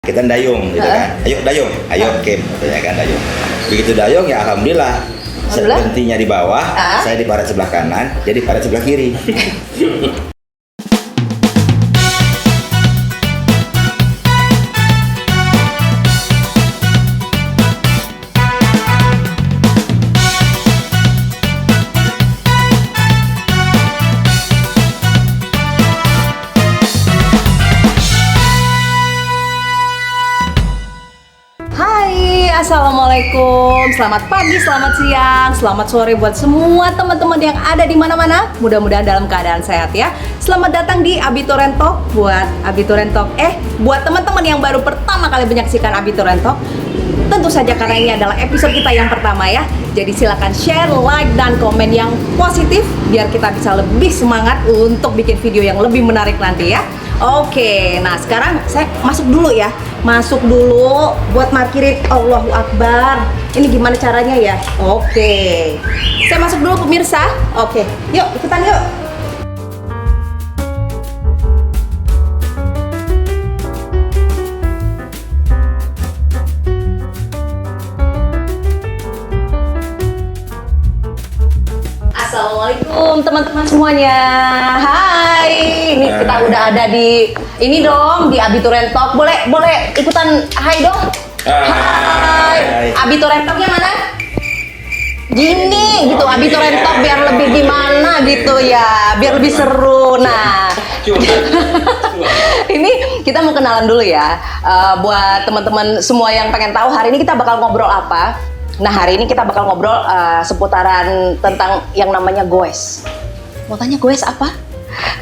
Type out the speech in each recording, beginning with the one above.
Kita dayung gitu kan, ayo dayung, ayo game katanya kan dayung. Begitu dayung ya alhamdulillah, berhentinya di bawah, saya di paret sebelah kanan, jadi paret sebelah kiri. Assalamualaikum, selamat pagi, selamat siang, selamat sore buat semua teman-teman yang ada di mana-mana. Mudah-mudahan dalam keadaan sehat ya. Selamat datang di Abituren Talk buat Abituren Talk. Buat teman-teman yang baru pertama kali menyaksikan Abituren Talk. Tentu saja karena ini adalah episode kita yang pertama ya. Jadi silakan share, like, dan komen yang positif biar kita bisa lebih semangat untuk bikin video yang lebih menarik nanti ya. Oke, nah sekarang saya masuk dulu ya. Masuk dulu buat markirin Allahu Akbar. Ini gimana caranya ya? Oke. Saya masuk dulu pemirsa. Oke, yuk ikutan yuk. Assalamualaikum teman-teman semuanya. Hai, ini kita udah ada di ini dong di Abituren Talk. Boleh ikutan hai dong. Hai. Abituren Talknya mana? Gini gitu, Abituren Talk biar lebih gimana gitu ya, biar lebih seru. Nah, ini kita mau kenalan dulu ya. Buat teman-teman semua yang pengen tahu hari ini kita bakal ngobrol apa. Nah, hari ini kita bakal ngobrol seputaran tentang yang namanya goes. Mau tanya goes apa?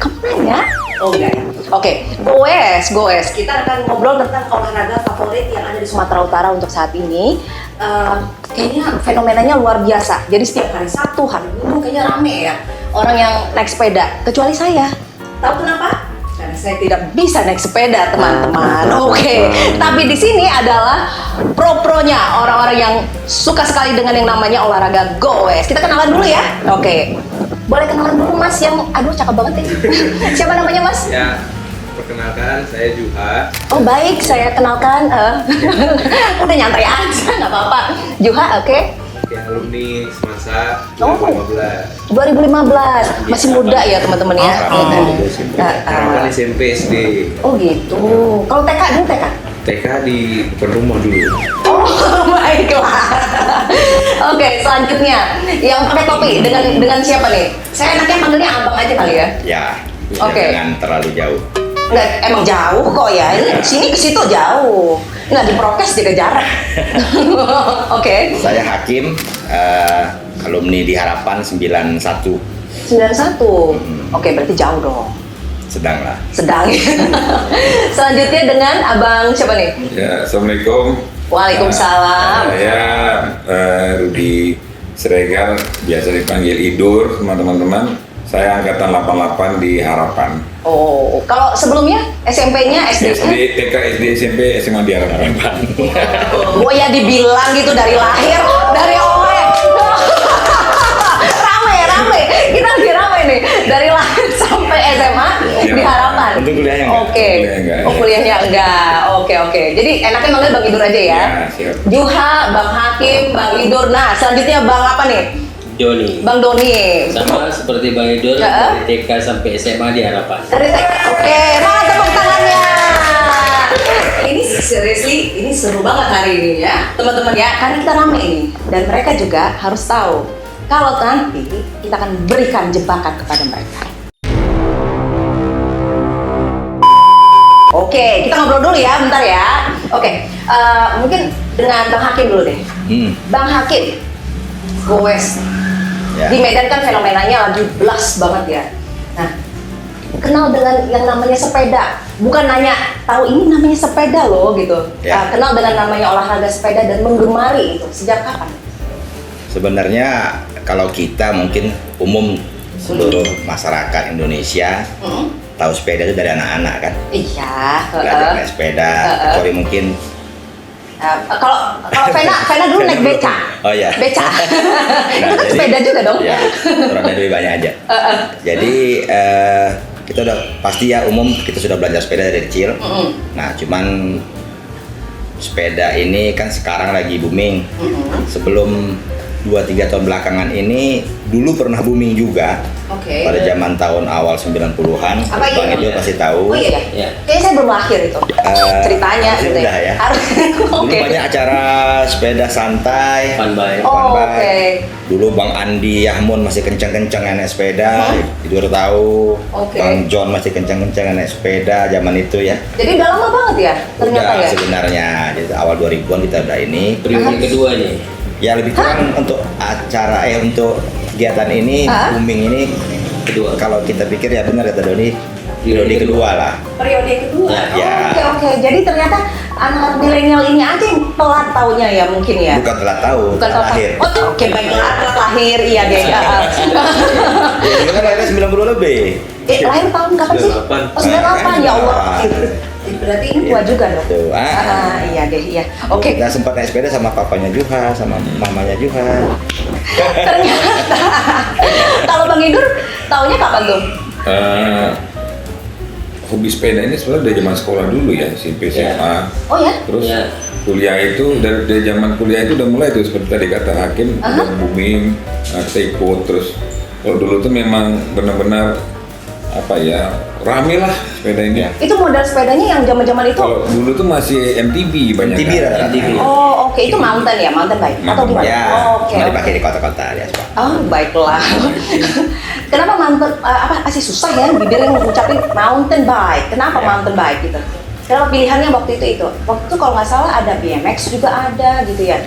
Kamu nanya? Oh enggak ya? Oke, goes. Kita akan ngobrol tentang olahraga favorit yang ada di Sumatera Utara untuk saat ini. Kayaknya fenomenanya luar biasa. Jadi setiap hari Sabtu, hari Minggu kayaknya rame ya orang yang naik sepeda. Kecuali saya. Tahu kenapa? Karena saya tidak bisa naik sepeda, teman-teman. Oke. Tapi di sini adalah pro-pronya, orang-orang yang suka sekali dengan yang namanya olahraga goes. Kita kenalan dulu ya. Oke. Boleh kenalan dulu Mas yang aduh cakep banget ini. Siapa namanya Mas? Ya, perkenalkan saya Juha. Oh baik, saya kenalkan. Udah nyantai aja, nggak apa-apa. Juha, oke. Oke, alumni semasa 2015. 2015, masih muda ya teman-teman ya. Kenalkan SMP SD. Oh gitu. Kalau TK dulu TK? TK di depan rumah dulu. Oh baiklah. Oke, selanjutnya yang pakai topi dengan siapa nih? Saya enaknya panggilnya abang aja kali ya. Ya, Oke. jangan terlalu jauh. Nggak, emang jauh kok ya. Ini sini ke situ jauh. Nggak diprokes jaga jarak. Oke. Saya Hakim, alumni di Harapan 91, 91. Oke, berarti jauh dong. sedang lah. Sedang. Selanjutnya dengan abang siapa nih? Ya, assalamualaikum. Waalaikumsalam. Saya Rudi Siregar, biasa dipanggil Idur sama teman-teman. Saya angkatan 88 di Harapan. Oh, kalau sebelumnya SMP-nya SD? SD, TK, SD, SMP, SMA di Harapan. Oh ya dibilang gitu dari lahir, dari oleh. Rame. Kita lagi rame nih. Dari lahir sampai SMA Ya. di Harapan. Untuk kuliahnya enggak? Oke. Kuliahnya enggak, Oh, ya. kuliahnya enggak. Oke. Jadi enaknya manggil Bang Idur aja ya. Ya, siap. Juha, Bang Hakim, Bang Idur. Nah, selanjutnya Bang apa nih? Doni. Bang Doni. Sama seperti Bang Idul Ya. dari TK sampai SMA di Harapan. Dari Oke, mana tepuk tangannya? Ini seriously, ini seru banget hari ini ya, teman-teman ya. Karena kita rame ini dan mereka juga harus tahu kalau nanti kita akan berikan jebakan kepada mereka. Oke, kita ngobrol dulu ya, bentar ya. Oke, mungkin dengan Bang Hakim dulu deh. Bang Hakim, goes. Ya. Di Medan kan fenomenanya lagi blast banget ya. Nah, kenal dengan yang namanya sepeda. Bukan nanya, tahu ini namanya sepeda loh gitu. Ya. Kenal dengan namanya olahraga sepeda dan menggemari itu. Sejak kapan? Sebenarnya kalau kita mungkin umum seluruh masyarakat Indonesia tahu sepeda itu dari anak-anak kan. Iya. Belajar naik sepeda, kecuali mungkin Kalau Vena dulu naik beca. Oh iya. Beca. Itu kan jadi- sepeda juga dong. Ya, roda lebih banyak aja. Jadi kita udah pasti ya umum kita sudah belajar sepeda dari kecil. Nah, cuman sepeda ini kan sekarang lagi booming. Sebelum 2-3 tahun belakangan ini dulu pernah booming juga. Oke. Pada zaman tahun awal 90-an. Apa iya? Bang Edo pasti tahu. Oh iya ya? Ya. Kayaknya saya belum lahir itu. Ceritanya harusnya gitu udah ya. Harus. Dulu Oke. banyak acara sepeda santai. Fun bike. Oh, Fun bike. oke. Dulu Bang Andi Yahmun masih kencang-kencang naik sepeda. Tidur tahu. Oke. Bang John masih kencang-kencang naik sepeda zaman itu ya. Jadi udah lama banget ya ternyata Udah ya. sebenarnya. Jadi awal 2000-an kita udah ini. Periode kedua nih. Ya lebih kurang untuk acara untuk kegiatan ini booming ini Kedua. kalau kita pikir ya benar kata Doni periode kedua lah. Periode kedua. Ya. Oke. Jadi ternyata anak milenial ini aja yang telat taunya ya mungkin ya. Bukan telat tahu, Bukan telat telat lahir. Oke, baik telat lahir iya deh. Ya, ini kan lahirnya 90 lebih. Lahir tahun kapan sih? 98. Oh, 98 ya Allah. Berarti ini tua juga dong. Tuh, Iya deh, iya. Oke. Kita sempat naik sepeda sama papanya Juha, sama mamanya Juha. Ternyata kalau Bang Idur taunya kapan tuh? Hobi sepeda ini sebenarnya dari zaman sekolah dulu ya, SMP, SMA. Oh ya? Terus Ya. kuliah itu dari zaman kuliah itu udah mulai tuh seperti tadi kata Hakim, udah booming, kita ikut. Terus kalau dulu tuh memang benar-benar apa ya, rame lah sepeda ini. Itu model sepedanya yang zaman-zaman itu. Kalau dulu tuh masih MTB banyak. MTB kan. rata-rata. MTB. Oh, oke, itu mountain ya, mountain bike atau Mountain gimana? Ya, Oh, oke. cuma dipakai di kota-kota ya. Pak. Oh, baiklah. Kenapa mountain masih susah ya bibirnya ngucapin mountain bike. Kenapa mountain bike gitu? Kenapa pilihannya waktu itu? Waktu itu kalau nggak salah ada BMX juga ada gitu ya.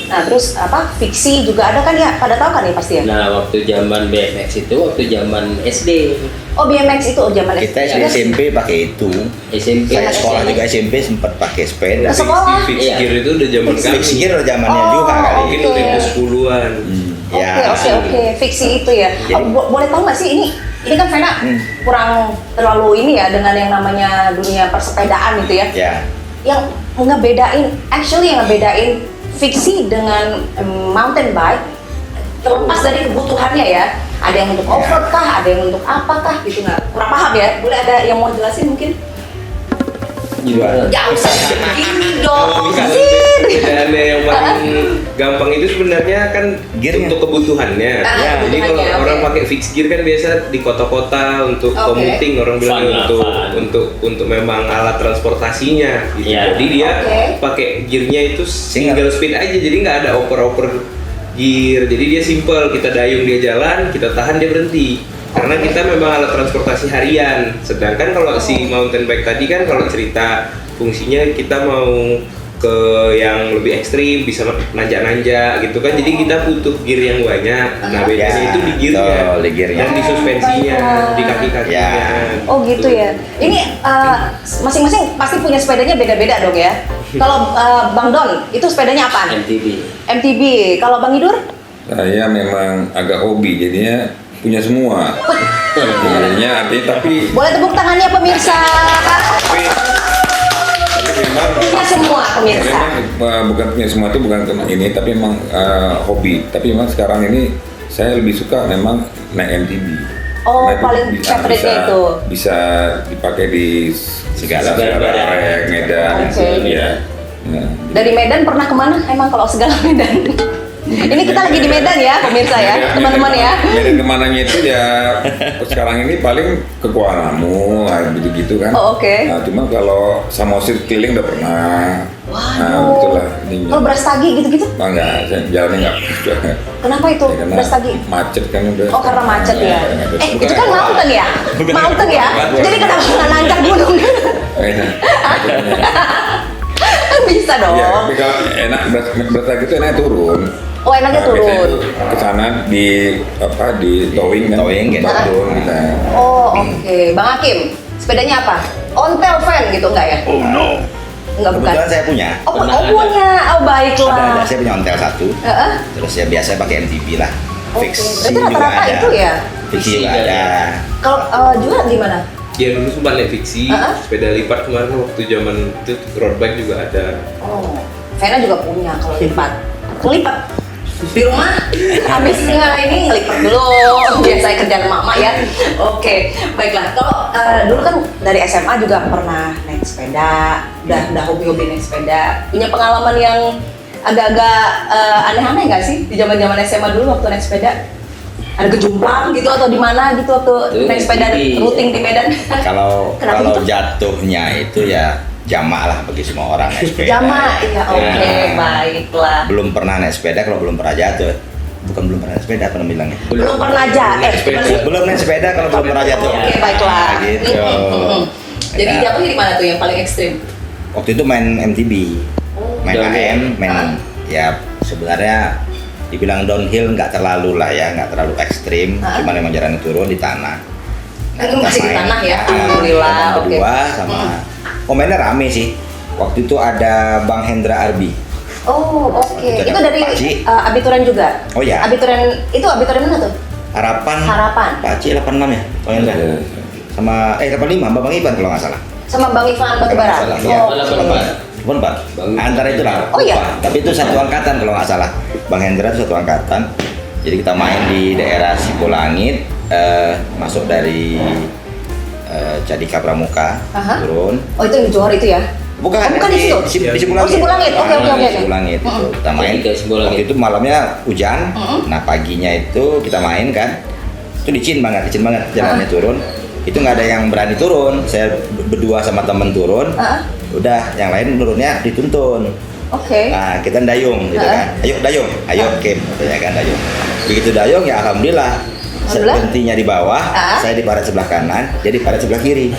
Nah, terus fiksi juga ada kan ya? Pada tahu kan ya pasti ya? Nah, waktu zaman BMX itu waktu zaman SD. Oh, BMX itu zaman Kita SD. SMP pakai itu. SMP. Saya sekolah juga SMP sempat pakai sepeda. Ke sekolah? Fix Iya. gear itu udah zaman kami. Fix gear zamannya Oh, Juha kali. Mungkin Oke. 2010-an. Ya. Oke. Fiksi itu ya. Jadi- Boleh tahu nggak sih ini kan Vena kurang terlalu ini ya dengan yang namanya dunia persepedaan gitu ya. Ya. Yang ngebedain fiksi dengan mountain bike terlepas dari kebutuhannya ya. Ada yang untuk off-road kah, ada yang untuk apakah gitu nggak? Kurang paham ya. Boleh ada yang mau jelasin mungkin? Gimana? Ya usah gini dong. Kalau Zir. bedanya yang paling gampang itu sebenarnya kan Gearnya. untuk kebutuhannya. Ah, Jadi kebutuhannya, kalau oke. orang pakai fixed gear kan biasa di kota-kota untuk Oke. commuting, orang bilang Fun lah, fun. untuk memang alat transportasinya gitu. Iya. Jadi dia Oke. pakai gearnya itu single speed aja, jadi nggak ada oper-oper gear. Jadi dia simple, kita dayung dia jalan, kita tahan dia berhenti. Karena kita memang alat transportasi harian. Sedangkan kalau si mountain bike tadi kan kalau cerita fungsinya kita mau ke yang lebih ekstrim, bisa nanjak-nanjak gitu kan. Jadi kita butuh gear yang banyak. Nah, bedanya Ya, itu di gearnya. betul, di gearnya. Dan di suspensinya, baiklah. di kaki-kakinya. Ya. Oh gitu ya. Ini masing-masing pasti punya sepedanya beda-beda dong ya. Kalau Bang Don itu sepedanya apaan? MTB. MTB. Kalau Bang Idur? Saya memang agak hobi, jadinya punya semua. Jadinya tapi Boleh tepuk tangannya pemirsa. memang Punya semua pemirsa. memang bukan punya semua itu bukan karena ini, tapi memang hobi. Tapi memang sekarang ini saya lebih suka memang naik MTB. Oh, Nah, itu paling favoritnya itu. Bisa dipakai di segala Segala rek, Medan, Oke. ya. Nah, Dari Medan pernah kemana? Emang kalau segala Medan. Ini kita lagi di Medan ya pemirsa ya, teman-teman ya. Medan kemananya itu ya sekarang ini paling ke Kuala Namu, gitu-gitu kan. Oh, oke. Nah, cuma kalau Samosir keliling udah pernah. Nah, itulah ininya. Kalau Brastagi gitu-gitu? Oh, enggak, jalannya enggak. Kenapa itu Ya, karena Brastagi? macet kan udah. Oh karena macet ya. Ada. Itu kan mountain ya? Mountain ya? Jadi kenapa nggak nanjak gunung? Bisa dong. Ya, tapi kalau enak berat itu enaknya turun. Oh enaknya Nah, biasanya turun. itu ke sana di towing kan. Towing, gitu. Turun kita. Oh oke. Bang Hakim, sepedanya apa? Ontel van gitu enggak ya? Oh no. Enggak bukan. Kebetulan saya punya. Oh, Pernah ada. punya. Oh baiklah. Ada, saya punya ontel satu. Heeh. Terus ya biasa pakai MTB lah. Oke. Fiksi Berarti juga rata-rata ada. itu ya? Fiksi juga Fiksi ada. Kalau juga gimana? Ya dulu sempat naik fiksi, sepeda lipat kemarin waktu zaman itu road bike juga ada. Oh, Vena juga punya kalau lipat. Lipat di rumah. Habis ini ngelipat dulu. Biasa kerjaan mama ya. Oke, baiklah. Kalau dulu kan dari SMA juga pernah naik sepeda. udah hobi-hobi naik sepeda. Punya pengalaman yang agak-agak aneh-aneh nggak sih di zaman-zaman SMA dulu waktu naik sepeda? Ada kejumplang gitu atau di mana gitu waktu naik sepeda routing di Medan? Kalau Kenapa kalau gitu? jatuhnya itu ya jamak lah bagi semua orang naik sepeda. Jamak, ya oke, Nah, baiklah. belum pernah naik sepeda kalau belum pernah jatuh. Bukan belum pernah naik sepeda, apa namanya bilangnya? Belum pernah gimana sih? Belum naik sepeda kalau belum pernah jatuh. Oke, baiklah. Nah, gitu. Jadi Nah, jatuhnya di mana tuh yang paling ekstrim? waktu itu main MTB, main Downhill. AM, main Ah. ya sebenarnya dibilang downhill nggak terlalu lah ya, nggak terlalu ekstrim, Ah. cuma memang jalan turun di tanah. Itu kita masih di main, tanah ya? nah, Alhamdulillah, jalan oke. berdua sama komennya rame sih. Waktu itu ada Bang Hendra Arbi. Oh, oke. Itu Itu ada dari Pak Ci. abituren juga? Oh, iya. Abituren, itu abituren mana tuh? Harapan. Harapan. Pak Ci 86 ya, Bang Hendra. Iya. Sama 85 Bang Iban kalau nggak salah. Sama Bang Ivan Batubara? Kalau nggak salah, iya. Oh, Salah, oke. Bang. Bukan Pak, Bang. antara itu lah. Oh, iya? Lupa. Tapi itu satu angkatan kalau nggak salah. Bang Hendra itu satu angkatan. Jadi kita main di daerah Sipolangit, masuk dari Cadika Pramuka, Aha. turun. Oh, itu yang di Johor itu ya? Bukan, Oh, bukan di situ? Di Sipolangit. Oh, Sipolangit. Oke, oke, oke. Sipolangit itu Mm-mm. kita main. Cadika, Sipolangit. Waktu itu malamnya hujan. Mm-mm. Nah paginya itu kita main kan. Itu licin banget jalannya turun. Itu nggak ada yang berani turun. Saya berdua sama temen turun. Ah. Udah, yang lain turunnya dituntun. Oke. Nah, kita dayung gitu kan. Ayo dayung, ayo game katanya kan dayung. Begitu dayung ya alhamdulillah. Alhamdulillah. Berhentinya di bawah, saya di paret sebelah kanan, jadi paret sebelah kiri.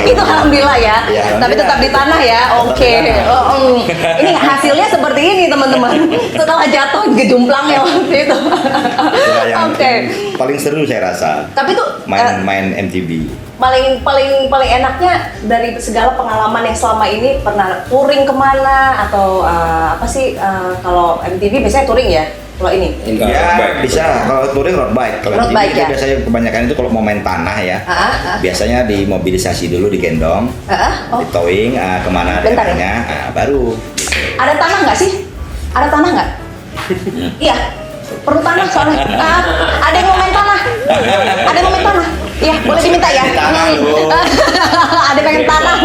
Itu alhamdulillah ya. Ya, alhamdulillah. Tapi tetap di tanah ya. Tetap Oke. di tanah. Ini hasilnya seperti ini teman-teman. Setelah jatuh gejumplang ya waktu itu. Itulah yang Oke. paling seru saya rasa. Tapi tuh Main MTB. paling enaknya dari segala pengalaman yang selama ini pernah touring kemana atau apa sih kalau MTV biasanya touring ya kalau ini Enggak, Ya road bike. bisa kalau touring road bike. Kalau Road MTB bike, itu ya? biasanya kebanyakan itu kalau mau main tanah ya. Biasanya dimobilisasi dulu, digendong, Oh, di towing kemana Bentar ya? daerahnya, baru. ada tanah nggak sih? Ada tanah nggak? Iya, perlu tanah soalnya. Ada yang mau main tanah? Ada yang mau main tanah? Iya, boleh diminta ya. Di tanah, Bu. Ada yang pengen tanah.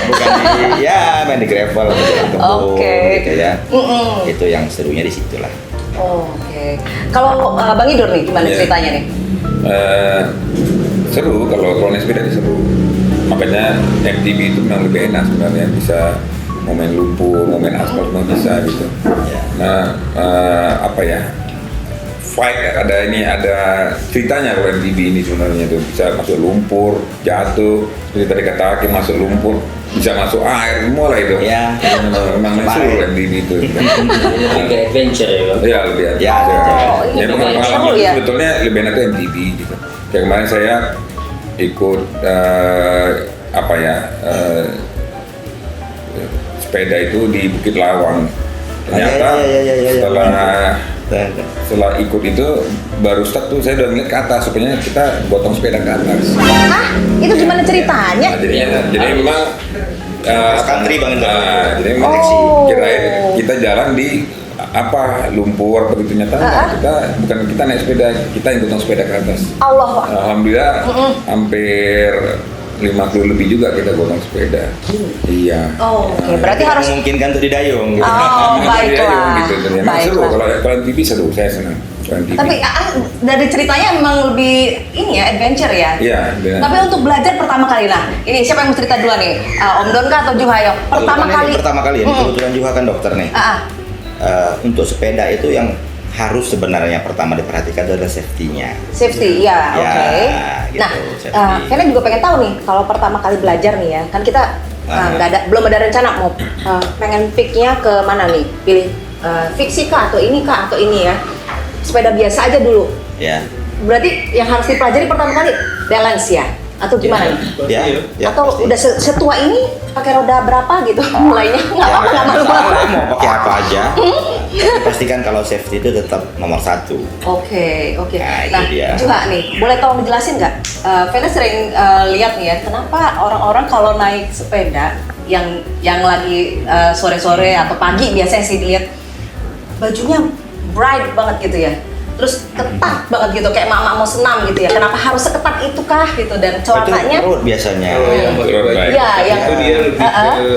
Bukan ya main di gravel atau di kebun Oke. gitu ya. Mm-mm. Itu yang serunya di situ lah. Oke. Kalau Bang Idur nih gimana Iya. ceritanya nih? Seru kalau naik sepeda itu seru. Makanya MTB itu memang lebih enak sebenarnya, bisa mau main lumpur, mau main aspal semua bisa gitu. Ya. Nah, apa ya? Fight ada ceritanya kalau MTB ini sebenarnya tuh bisa masuk lumpur, jatuh, seperti tadi kata Hakim masuk lumpur, bisa masuk air semua lah itu. Ya. Memang seru MTB itu. Lebih ke adventure ya Bang? Ya lebih Ya, adventure. oh, Ya, ini memang seru pengalaman ya? sebetulnya lebih enak tuh MTB gitu. Kayak kemarin saya ikut sepeda itu di Bukit Lawang. Ternyata Ya. setelah ikut itu baru start tuh saya udah ngeliat ke atas, supaya kita gotong sepeda ke atas. Hah? Itu gimana ceritanya? Nah, jadi memang Cross country Bang Indra. jadi memang Oh. kirain kita jalan di lumpur begitu, nyata kita naik sepeda, kita yang gotong sepeda ke atas. Allah. Alhamdulillah hampir 50 lebih juga kita gotong sepeda. Iya. Oh, oke. Berarti harus. Memungkinkan untuk didayung gitu. Oh, baiklah. Gitu, memang seru Baiklah. kalau TV seru, saya senang. TV. Tapi dari ceritanya memang lebih ini ya adventure ya. Iya, benar. Tapi untuk belajar pertama kali lah. Ini siapa yang mau cerita duluan nih? Om Don kah atau Juhayo? Pertama Ini kali. pertama kali ya, Mm-mm. kebetulan juga kan dokter nih. Untuk sepeda itu yang harus sebenarnya pertama diperhatikan itu adalah safety-nya. Safety, ya, Ya, oke. gitu, Nah, safety. Vena juga pengen tahu nih, kalau pertama kali belajar nih ya, kan kita belum ada rencana mau pengen picknya ke mana nih? Pilih fiksi kah atau ini ya? Sepeda biasa aja dulu. Ya. Berarti yang harus dipelajari pertama kali balance ya? Atau gimana nih? Ya, ya, Atau pasti. udah setua ini pakai roda berapa gitu mulainya? Nggak apa-apa, nggak malu-malu. masalah, mau pakai apa aja. Tapi pastikan kalau safety itu tetap nomor satu. Oke. Nah, itu Nah, dia. juga nih, boleh tolong dijelasin nggak? Vena sering lihat nih ya, kenapa orang-orang kalau naik sepeda yang lagi sore-sore atau pagi biasanya sih dilihat bajunya bright banget gitu ya. terus ketat banget gitu kayak mama mau senam gitu ya. Kenapa harus seketat itu kah gitu dan celananya? Itu perut biasanya. Kalau yang pakai Perut baju baik. Iya, yang- itu dia lebih ke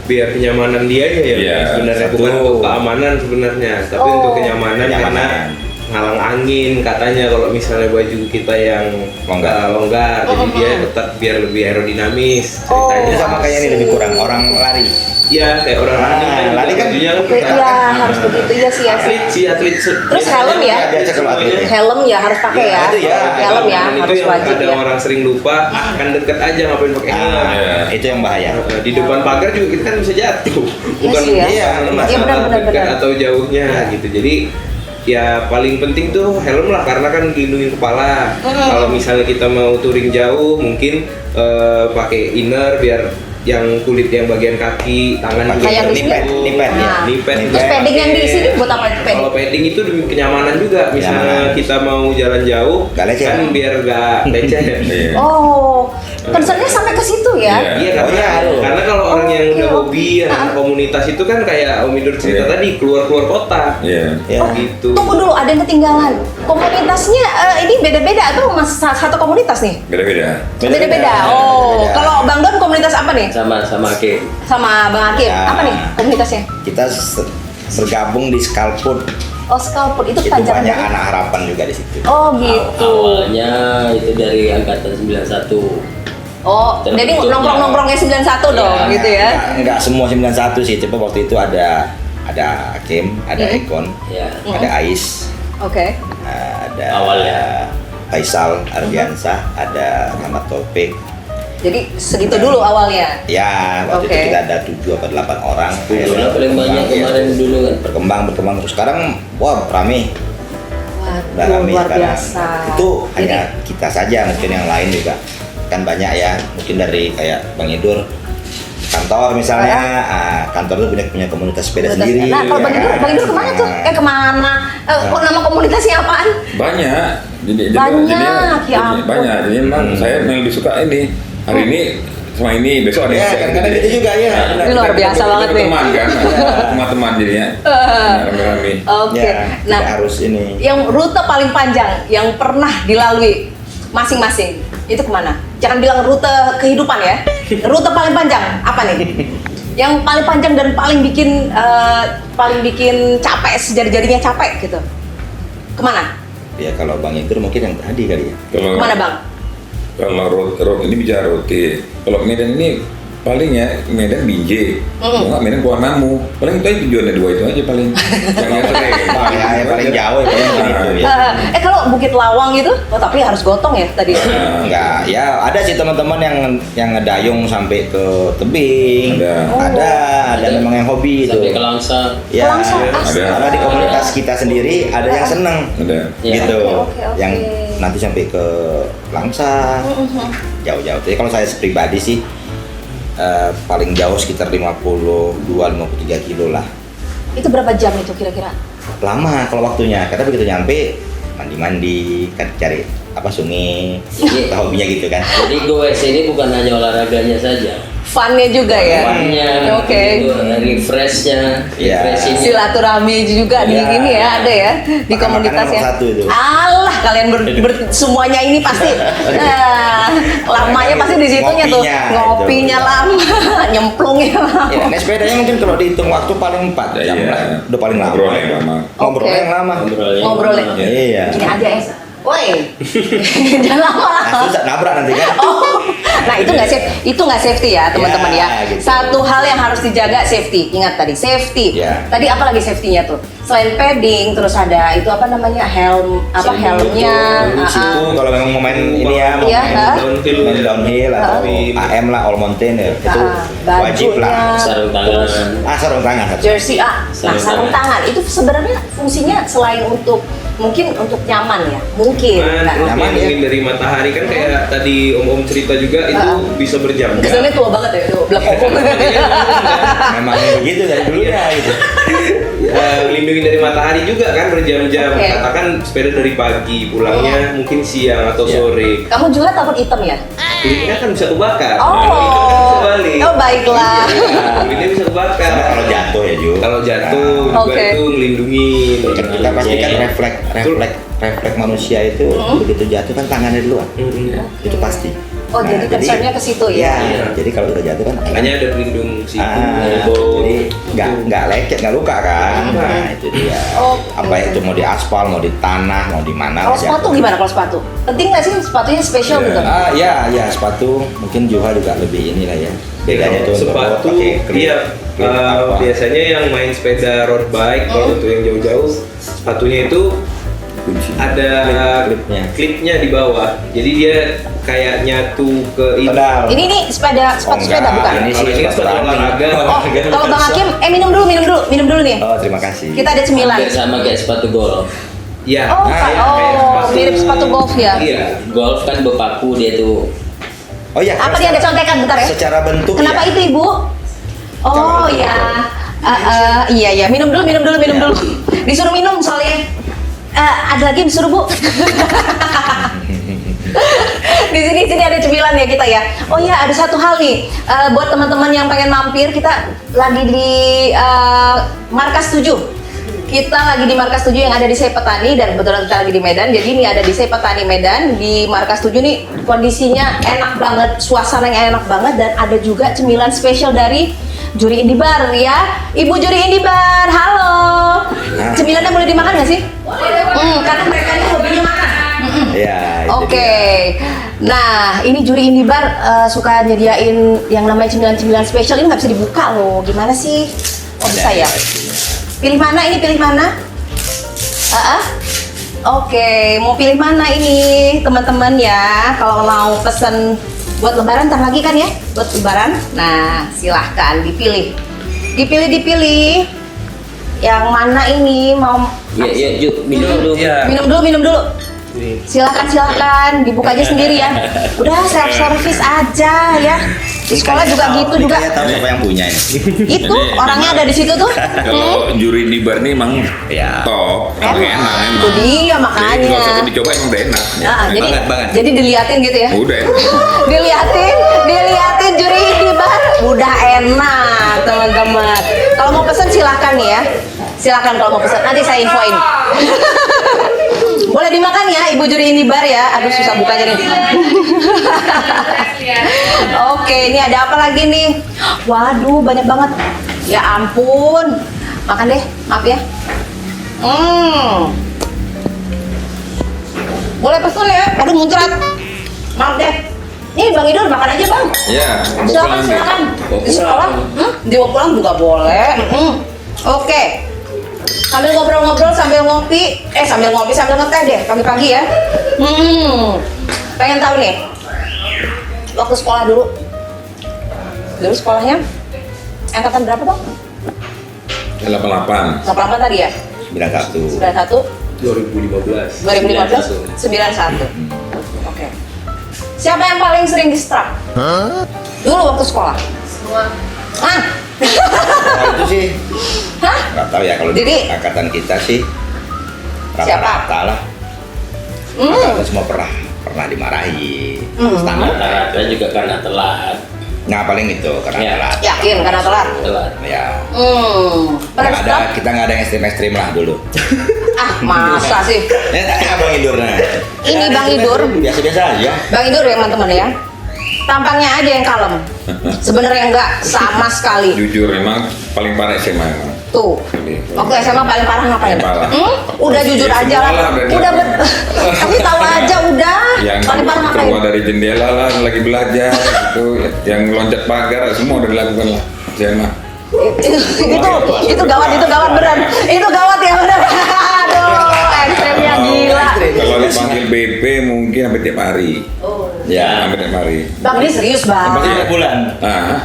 biar kenyamanan dia aja ya. Iya, Sebenarnya satu. bukan untuk keamanan sebenarnya, tapi Oh. untuk kenyamanan karena Kenyamanan. ngalang angin katanya kalau misalnya baju kita yang longgar, jadi dia tetap biar lebih aerodinamis ceritanya. Itu sama kayak ini lebih kurang orang lari. Iya, kayak orang lari kan, lari kan bajunya Oke, iya harus begitu ya sih ya. atlet Terus helm ya? Biasa kalau atlet ya. Helm ya harus pakai ya. Itu ya, Helm ya Dan itu harus yang wajib ada ya. orang sering lupa, kan deket aja ngapain pakai helm. Iya. Itu yang bahaya. Di depan pagar juga kita kan bisa jatuh, bukan sih ya. Iya, masalah Iya, benar, dekat benar. atau jauhnya gitu. Jadi ya paling penting tuh helm lah karena kan lindungi kepala. Kalau misalnya kita mau touring jauh mungkin pakai inner biar yang kulit yang bagian kaki, tangan juga Kayak di sini. nipet ya. Nah. Nipet. Terus padding yang di sini buat apa itu padding? Kalau padding itu demi kenyamanan juga. Misalnya Kenyamanan. kita mau jalan jauh, Nggak lecet. kan biar nggak lecet. Iya. Oh, concernnya sampai ke situ ya? Iya. Iya Oh, iya, karena, harus. karena kalau orang yang Oke, udah oke. hobi yang komunitas itu kan kayak Om Idur cerita Iya. tadi keluar kota Iya. Ya. gitu. Tunggu dulu, ada yang ketinggalan. Komunitasnya ini beda-beda atau satu komunitas nih? Beda-beda. Beda-beda. Oh, Beda-beda. kalau Bang Don komunitas apa nih? Sama Kim. Sama Bang Hakim, Ya. apa nih komunitasnya? Kita bergabung di Skalput. Oh, Skalput itu Itu panjang banyak banget. anak harapan juga di situ. Oh, gitu. Awalnya itu dari angkatan 91. Oh, jadi Terbentuknya. nongkrong-nongkrongnya 91 dong, Ya, gitu ya. Enggak semua 91 sih, coba waktu itu ada Kim, ada Ekon, Ya. ada Ais, Oke. ada Awalnya. Faisal Ardiansah, ada Muhammad Taufik. Jadi segitu dulu awalnya. Ya, waktu Oke. itu kita ada 7 atau 8 orang. Dulu lah paling banyak Berkembang, kemarin ya. dulu kan. Berkembang terus sekarang wah rame. Udah Waduh, rame luar sekarang. biasa. Itu Jadi, hanya kita saja, mungkin yang lain juga kan banyak ya, mungkin dari kayak Bang Idur kantor misalnya, kantor itu punya komunitas sepeda komunitas- sendiri. Nah, kalau Bang Idur kemana tuh? Kemana? Kok nama komunitasnya apaan? Banyak. Banyak, ya ampun. banyak. Jadi memang saya yang lebih suka ini. Hari ini sama ini, besok ada Ya, yang kadang-kadang gitu juga ya. Nah, Ini luar biasa banget nih. Teman kan, sama teman jadinya. Rame-rame. Oke. Ya, Nah, tidak harus ini. yang rute paling panjang yang pernah dilalui masing-masing itu kemana? Jangan bilang rute kehidupan ya. Rute paling panjang apa nih? Yang paling panjang dan paling bikin capek, sejadi-jadinya capek gitu. Kemana? Ya kalau Bang Idur mungkin yang tadi kali ya. Kalau Kemana Bang? kalau road ini bicara rute. Kalau Medan ini paling ya Medan Binjai, kalau nggak Medan Kuala Namu. Paling itu aja tujuannya dua itu aja paling. Yang sering. Ya, paling jauh ya paling begitu ya. Kalau Bukit Lawang itu, oh tapi harus gotong ya tadi. Enggak, ya ada sih teman-teman yang ngedayung sampai ke tebing. Ada. Ada memang yang hobi itu. Sampai ke Langsa. Ya, Langsung, asli. karena di komunitas kita sendiri ada yang seneng Ada. Ya. gitu, Oke. yang nanti sampai ke Langsa, jauh-jauh. Jadi kalau saya pribadi sih paling jauh sekitar 52-53 kilo lah. Itu berapa jam itu kira-kira? Lama kalau waktunya, karena begitu nyampe mandi-mandi, kan cari apa sungai, Iya. hobinya gitu kan. Jadi goes ini bukan hanya olahraganya saja. Funnya juga ya. Funnya, Oke. refreshnya, Iya. refreshingnya. Silaturahmi juga di Iya. ini ya, ada ya di Makan-makanan komunitas ya. nomor satu itu. Alah, kalian semuanya ini pasti lamanya pasti di situnya tuh. Ngopinya, Ngopinya itu. lama, nyemplungnya lama. Ya, naik sepedanya mungkin kalau dihitung waktu paling 4 jam Iya. lah, udah paling lama. Ngobrol yang lama. Ngobrolnya Oke. yang lama. Ngobrolnya. Iya. Gini aja ya. Woi, jangan lama-lama. Nah, susah nabrak nanti kan. Oh, nah itu nggak safe, itu nggak safety ya teman-teman ya. Ya, gitu. Satu hal yang harus dijaga safety. Ingat tadi safety. Ya. Tadi apa lagi safety-nya tuh? Selain padding, terus ada itu apa namanya helm, apa Helm helmnya? Siku kalau memang mau main ini ya, mau Iya, main downhill atau AM lah, all mountain ya, itu wajib lah. Sarung tangan. Sarung tangan. Jersey nah sarung tangan itu sebenarnya fungsinya selain untuk mungkin untuk nyaman ya, mungkin. Nah, nyaman. Melindungi dari matahari kan kayak tadi om-om cerita juga itu bisa berjam-jam. kesannya tua banget ya itu belak kopong. Memang begitu dari dulunya gitu. Melindungi dari matahari juga kan berjam-jam. Oke. Katakan sepeda dari pagi, pulangnya mungkin siang atau Iya. sore. Kamu juga takut hitam ya? Kulitnya kan bisa kebakar. Oh, Kalau hitam kan bisa balik. oh baiklah. Kulitnya bisa kebakar. Sama kalau jatuh ya juga. Kalau jatuh juga Oke. itu ngelindungin. Kita pastikan refleks manusia itu begitu jatuh kan tangannya duluan. Itu pasti. Oh, jadi concernnya ke situ ya? Iya, jadi kalau udah jatuh kan Makanya ada pelindung siku, jadi nggak lecet, nggak luka kan. Nah, itu dia. Oh. Apa itu mau di aspal, mau di tanah, mau di mana. Kalau sepatu gimana kalau sepatu? Penting nggak sih sepatunya spesial Iya. gitu? Ya sepatu mungkin Juha juga lebih inilah ya. Bedanya tuh untuk sepatu, pakai klip, iya. klip apa. Biasanya yang main sepeda road bike kalau untuk yang jauh-jauh, sepatunya itu Kunci. ada Klipnya. klipnya di bawah. Jadi dia kayak nyatu ke ini. Pedal. Ini nih sepatu sepeda bukan? Ini Kalau sih ini kan sepatu sepatu olahraga. Oh, kalau Bang Hakim, minum dulu nih. Oh, terima kasih. Kita ada cemilan. Hampir sama kayak sepatu golf. Ya. Oh, kayak mirip sepatu golf ya? Iya. Golf kan berpaku dia tuh. Oh ya. Apa dia ada contekan bentar ya? Secara bentuk Kenapa ya. itu Ibu? Oh Coba, ya, coba. iya minum dulu. Disuruh minum soalnya. Ada lagi disuruh Bu. di sini ada cemilan ya kita ya. Oh iya, ada satu hal nih buat teman-teman yang pengen mampir, kita lagi di Markas 7. Kita lagi di Markas 7 yang ada di Sei Petani, dan kebetulan kita lagi di Medan. Jadi ini ada di Sei Petani Medan, di Markas 7 nih kondisinya enak banget, suasananya enak banget, dan ada juga cemilan spesial dari Juri Indibar ya. Ibu Juri Indibar, halo. Cemilannya boleh dimakan nggak sih? Karena mereka ini hobinya makan. Ya. itu Oke, dia. nah ini Juri Indibar suka nyediain yang namanya cemilan-cemilan spesial, ini nggak bisa dibuka loh. Gimana sih? Oh bisa ya? Pilih mana ini? Pilih mana? Oke, mau pilih mana ini teman-teman ya? Kalau mau pesen buat lebaran ntar lagi kan ya? Buat lebaran. Nah, silahkan dipilih. Dipilih. Yang mana ini mau? Iya, Ju, minum dulu. Iya. Minum dulu. Silakan, dibuka aja sendiri ya. Udah self service aja ya. Di sekolah juga gitu juga. Saya tahu siapa yang punya ini. Itu orangnya ada di situ tuh. Kalau juri di bar nih emang Ya. top, emang enak emang. Itu dia makanya. Jadi nggak usah dicoba emang udah enak. Nah, jadi banget. jadi diliatin gitu ya. Udah enak. diliatin Juri di bar udah enak teman-teman. Kalau mau pesan silahkan nih ya. Silahkan kalau mau pesan, nanti saya infoin. Boleh dimakan ya Ibu Juri ini bar ya. Aduh susah bukanya nih. Oke, ini ada apa lagi nih? Waduh, banyak banget. Ya ampun. Makan deh, maaf ya. Boleh pesan ya? Aduh muncrat. Maaf deh. Nih Bang Idul makan aja Bang. Iya. Silakan. Di sekolah? Dibawa pulang juga boleh. Oke. Sambil ngobrol-ngobrol, sambil ngopi, sambil ngeteh deh pagi-pagi ya. Pengen tahu nih, waktu sekolah dulu sekolahnya angkatan berapa Bang? 88. 88 tadi ya? 91. 91, 2015. 2015, 91. Oke. Siapa yang paling sering distrap? Dulu waktu sekolah? Semua. Nah, itu sih Hah? nggak tahu ya kalau di Jadi- angkatan kita sih Siapa? rata-rata lah. Angkatan semua pernah dimarahi. Standar. Rata-rata juga karena telat. Nah paling itu karena Ya. telat. Yakin karena telat? Telat. Ya. Pernah Nggak distrap? ada, kita nggak ada yang ekstrim-ekstrim lah dulu. Masa sih? Ya Bang Idur nah. Ini Bang Idur. Biasa-biasa aja. Bang Idur ya teman-teman ya. Tampangnya aja yang kalem. Sebenarnya enggak sama sekali. Jujur emang paling parah SMA emang. Tuh. Waktu SMA paling parah ngapain? Paling parah. Udah jujur Ya, aja semua lah. lah, Udah tapi tahu aja udah. Yang Paling parah ngapain? keluar dari jendela lah lagi belajar gitu, yang loncat pagar semua udah dilakukan lah SMA. Itu gawat beneran. Itu gawat ya beneran. Aduh, ekstremnya gila. Kalau dipanggil BP mungkin sampai tiap hari. Ya. Sampai tiap hari. Bang ini serius bang. Pasti tiap bulan. Ah.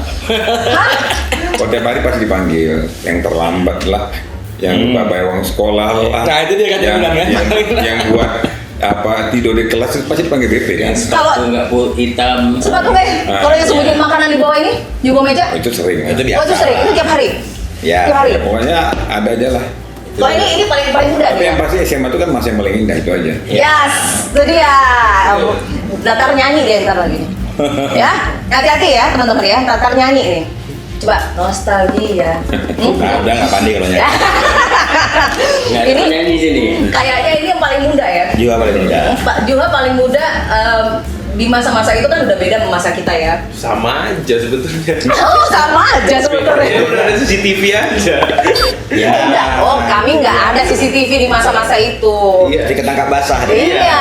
Kalau tiap hari pasti dipanggil, yang terlambat lah, yang lupa bayar uang sekolah lah. Nah, itu dia kan yang bilang ya. Yang buat apa tidur di kelas pasti dipanggil BP kan. Yang sepatu nggak hitam. Sepatu kayak kalau yang sembunyi makanan di bawah ini di bawah meja. Itu sering. Itu Ya. Oh itu sering. Itu tiap hari. Ya. Tiap hari. Ya, pokoknya ada aja lah. Oh ini paling mudah Tapi nih. yang pasti SMA itu kan masih yang paling indah itu aja. Yes, itu dia. Datar nyanyi dia ntar lagi nih. Ya, hati-hati ya teman-teman ya, datar nyanyi nih. Coba nostalgia. Nah, udah nggak pandai kalau nyanyi. Nggak ada Ini penyanyi di sini. kayaknya ini yang paling muda ya. Juga paling muda. Pak Juha paling muda di masa-masa itu kan udah beda sama masa kita ya. Sama aja sebetulnya. Oh sama aja Ya sebetulnya. udah ada CCTV aja. Ya. Enggak, oh kami nggak ada CCTV di masa-masa itu. Iya. Jadi ketangkap basah dia. Iya,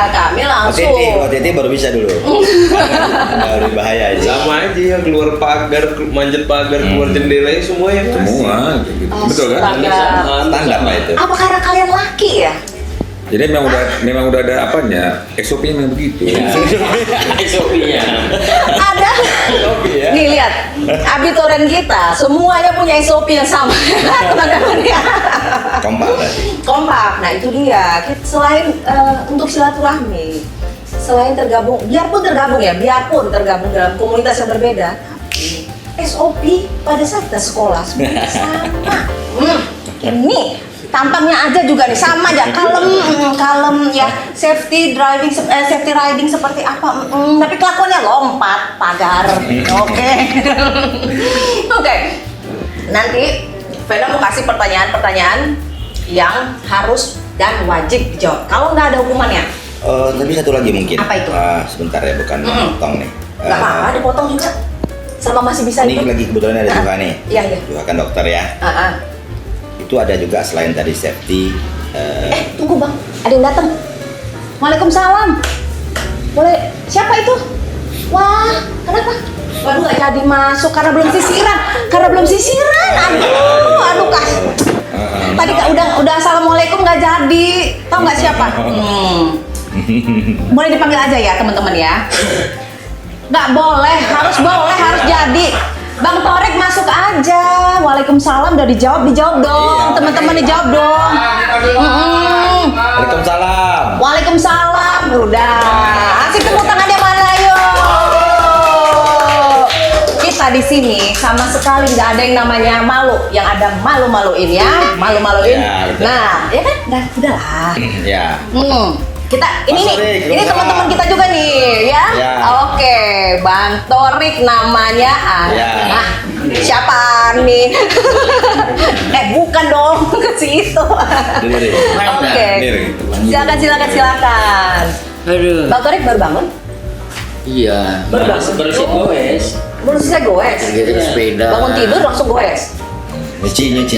kami langsung. OTT baru bisa dulu. Nah, lebih bahaya ini. Sama aja yang keluar pagar, manjat pagar, keluar jendela semua yang Semua kayak gitu. Betul kan? Astaga. Standar lah itu. Apa karena kalian laki ya? Jadi memang udah ada apanya, SOP memang begitu. SOP-nya. Ada. ya. Nih lihat, abitoren kita semuanya punya SOP yang sama. Teman-teman ya. Kompak berarti. Kompak. Nah itu dia. Selain untuk silaturahmi, selain tergabung, biarpun tergabung dalam komunitas yang berbeda, tapi SOP pada saat kita sekolah semuanya sama. Ini tampangnya aja juga nih sama aja, kalem ya, safety riding seperti apa, tapi kelakuannya lompat pagar. Oke. Oke. Nanti Vena mau kasih pertanyaan-pertanyaan yang harus dan wajib dijawab. Kalau nggak ada hukumannya, Tapi satu lagi mungkin. Apa itu? Sebentar ya, bukan memotong nih. nggak apa-apa dipotong juga. Selama masih bisa Ini itu. lagi kebetulan ada juga nih. Iya iya. Juga kan dokter ya. Itu ada juga selain tadi safety. Tunggu bang, ada yang datang. Waalaikumsalam. Boleh, siapa itu? Wah, kenapa? Waduh nggak jadi masuk karena belum sisiran. Aduh kak. Tadi kak udah assalamualaikum nggak jadi. Tahu nggak siapa? Boleh dipanggil aja ya teman-teman ya. Nggak boleh, harus jadi. Bang Torik masuk aja. Waalaikumsalam, udah dijawab dong. Iya, Teman-teman dijawab dong. Waalaikumsalam. Waalaikumsalam. Udah. Asik tepuk tangannya mana yuk. Kita di sini sama sekali nggak ada yang namanya malu. Yang ada malu-maluin ya, malu-maluin. Ya, betul. Nah, ya kan? Udahlah. Ya. Kita ini Mas nih, Torik, ini Bang. teman-teman kita juga nih, ya. Ya. Oke, Bang Torik namanya. Ya. Nah, siapa nih? Bukan dong, ke situ. Dulu deh. Oke. Silakan. Aduh. Bang Torik baru bangun? Iya. Baru Baru sih goes. Baru selesai goes. Gitu sepeda. Bangun tidur langsung goes. Nyuci. Nyuci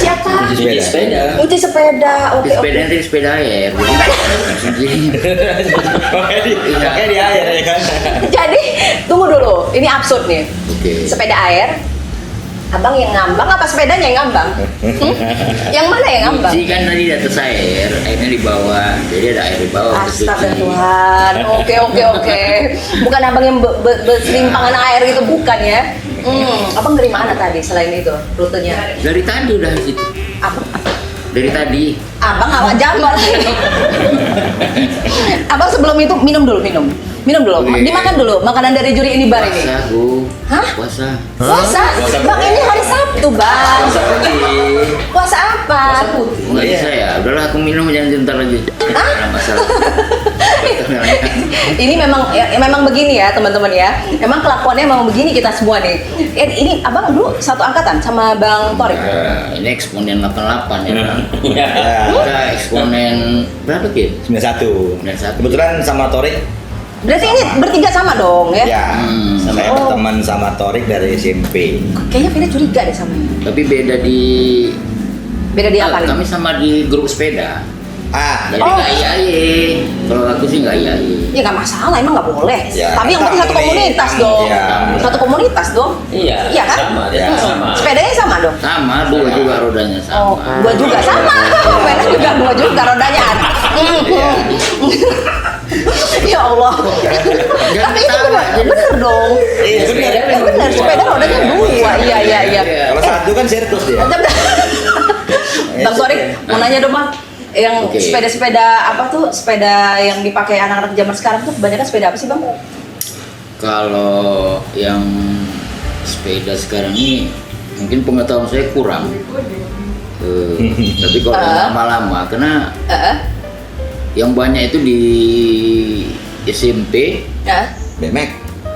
apa? Nyuci sepeda. Nyuci sepeda. Oke. Sepeda nanti sepeda air. Oke di air ya kan. Jadi tunggu dulu, ini absurd nih. Oke. Sepeda air, abang yang ngambang apa sepedanya yang ngambang? Yang mana yang ngambang? Cuci kan tadi di atas air, airnya di bawah. Jadi ada air di bawah. terus Astaga cuci. Tuhan, oke. Bukan abang yang berselimpangan air gitu, bukan ya? Abang dari mana tadi selain itu rutenya? Dari tadi udah di situ. Abang, Dari tadi. abang awak jambal. Abang sebelum itu minum dulu. Oke. Dimakan dulu makanan dari juri ini bar ini. Puasa, Bu. Hah? Puasa. Puasa? Bang ini hari Sabtu bang. Puasa putih. Puasa apa? Enggak bisa ya. Udahlah aku minum jangan ntar lagi. Ada masalah. Ini memang begini ya teman-teman ya. Emang kelakuannya memang begini kita semua nih. Ini abang dulu satu angkatan sama Bang Torik. Ini eksponen 88 ya. Ya. Kita eksponen berapa Kit? 91. 91. Kebetulan sama Torik. Berarti ini bertiga sama dong ya? Ya. Saya Oh. berteman sama Torik dari SMP. Kayaknya Vina curiga deh sama ini. Tapi beda di Apa nih? kami sama di grup sepeda. Jadi Oh. nggak iya. Kalau aku sih nggak iya. Ya nggak masalah, emang nggak boleh. Ya, Tapi yang kan penting satu tamu nih, komunitas tamu, dong. ya. Satu komunitas dong. Iya. Iya kan? Sama, Ya. sama. Sepedanya sama dong. Sama, dua juga rodanya sama. Oh, gua juga sama. Vina juga dua juga rodanya. Ya Allah. Tapi itu bener dong. Iya, bener. Bener, sepeda rodanya dua. Iya. Kalau satu kan sirkus dia. Bang Torik, mau nanya dong Bang. Yang Oke. sepeda-sepeda apa tuh? Sepeda yang dipakai anak-anak zaman sekarang tuh kebanyakan sepeda apa sih Bang? Kalau yang sepeda sekarang ini mungkin pengetahuan saya kurang. Tapi kalau yang lama-lama, karena yang banyak itu di SMP, Ya. BMX.